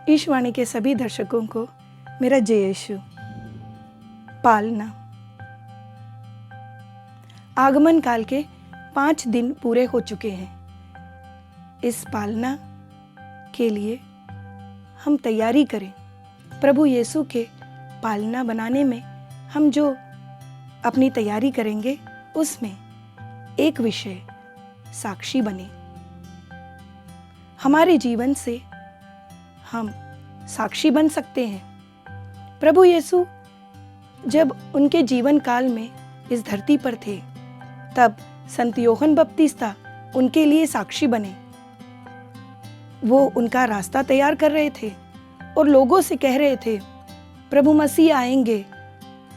ईशवाणी के सभी दर्शकों को मेरा जय यीशु। पालना। आगमन काल के 5 दिन पूरे हो चुके हैं। इस पालना के लिए हम तैयारी करें। प्रभु यीशु के पालना बनाने में हम जो अपनी तैयारी करेंगे उसमें एक विषय साक्षी बने। हमारे जीवन से हम साक्षी बन सकते हैं। प्रभु यीशु जब उनके जीवन काल में इस धरती पर थे तब संत यूहन्ना बपतिस्ता उनके लिए साक्षी बने। वो उनका रास्ता तैयार कर रहे थे और लोगों से कह रहे थे, प्रभु मसीह आएंगे,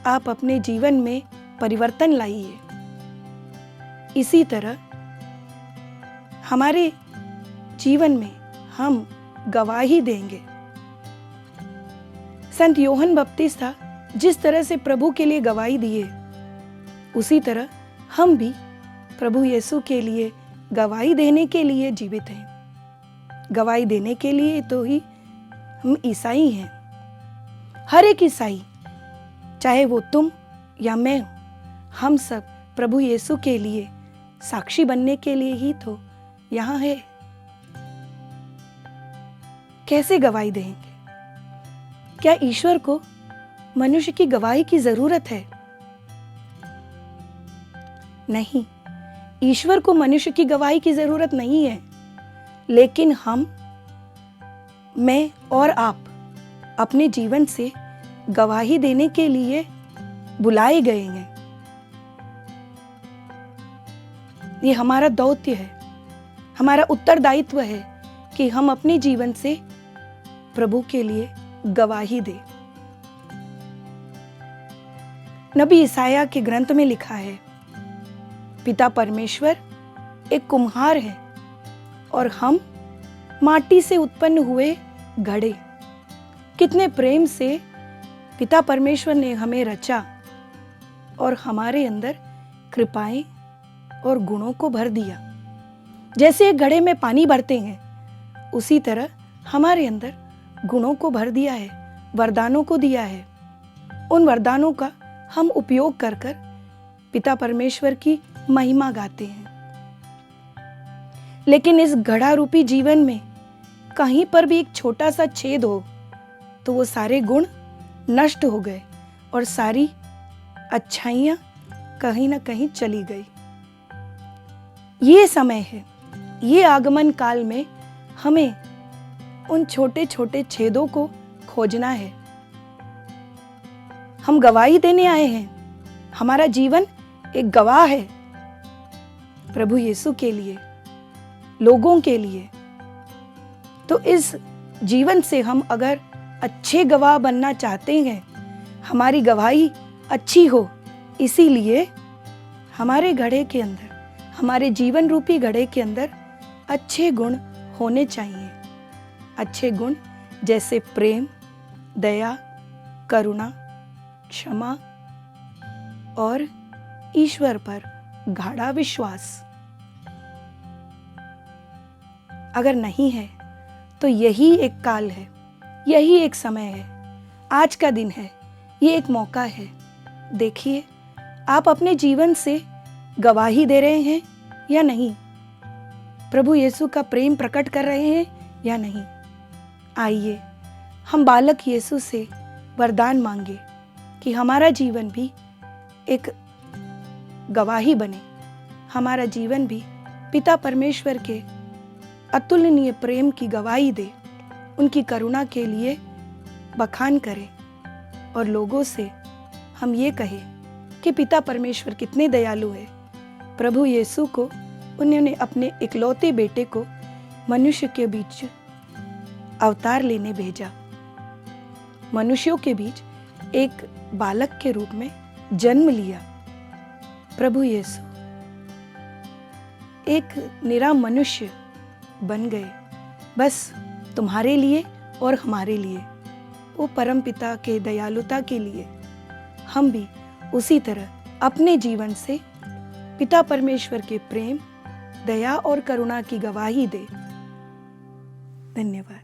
आप अपने जीवन में परिवर्तन लाइए। इसी तरह हमारे जीवन में हम गवाही देंगे। संत यूहन्ना बपतिस्ता जिस तरह से प्रभु के लिए गवाही दिए, उसी तरह हम भी प्रभु यीशु के लिए गवाही देने के लिए जीवित हैं। गवाही देने के लिए तो ही हम ईसाई हैं। हर एक ईसाई, चाहे वो तुम या मैं हूं, हम सब प्रभु यीशु के लिए साक्षी बनने के लिए ही तो यहाँ है। कैसे गवाही देंगे? क्या ईश्वर को मनुष्य की गवाही की जरूरत है? नहीं, ईश्वर को मनुष्य की गवाही की जरूरत नहीं है। लेकिन हम, मैं और आप अपने जीवन से गवाही देने के लिए बुलाए गए हैं। ये हमारा दौत्य है, हमारा उत्तरदायित्व है कि हम अपने जीवन से प्रभु के लिए गवाही दें। नबी ईसाया के ग्रंथ में लिखा है, पिता परमेश्वर एक कुम्हार है और हम माटी से उत्पन्न हुए घड़े। कितने प्रेम से पिता परमेश्वर ने हमें रचा और हमारे अंदर कृपाएं और गुणों को भर दिया। जैसे एक घड़े में पानी भरते हैं, उसी तरह हमारे अंदर गुणों को भर दिया है, वरदानों को दिया है। उन वरदानों का हम उपयोग कर कर पिता परमेश्वर की महिमा गाते हैं। लेकिन इस घड़ा रूपी जीवन में कहीं पर भी एक छोटा सा छेद हो तो वो सारे गुण नष्ट हो गए और सारी अच्छाइयां कहीं ना कहीं चली गई। ये समय है, ये आगमन काल में हमें उन छोटे छोटे छेदों को खोजना है। हम गवाही देने आए हैं। हमारा जीवन एक गवाह है प्रभु यीशु के लिए, लोगों के लिए। तो इस जीवन से हम अगर अच्छे गवाह बनना चाहते हैं, हमारी गवाही अच्छी हो, इसीलिए हमारे घड़े के अंदर, हमारे जीवन रूपी घड़े के अंदर अच्छे गुण होने चाहिए। अच्छे गुण जैसे प्रेम, दया, करुणा, क्षमा और ईश्वर पर गाढ़ा विश्वास। अगर नहीं है तो यही एक काल है, यही एक समय है, आज का दिन है, ये एक मौका है। देखिए, आप अपने जीवन से गवाही दे रहे हैं या नहीं? प्रभु यीशु का प्रेम प्रकट कर रहे हैं या नहीं? आइए हम बालक यीशु से वरदान मांगे कि हमारा जीवन भी एक गवाही बने। हमारा जीवन भी पिता परमेश्वर के अतुलनीय प्रेम की गवाही दे, उनकी करुणा के लिए बखान करें और लोगों से हम ये कहें कि पिता परमेश्वर कितने दयालु है। प्रभु यीशु को उन्होंने अपने इकलौते बेटे को मनुष्य के बीच अवतार लेने भेजा। मनुष्यों के बीच एक बालक के रूप में जन्म लिया। प्रभु यीशु एक निरा मनुष्य बन गए, बस तुम्हारे लिए और हमारे लिए, वो परम पिता के दयालुता के लिए। हम भी उसी तरह अपने जीवन से पिता परमेश्वर के प्रेम, दया और करुणा की गवाही दे। धन्यवाद।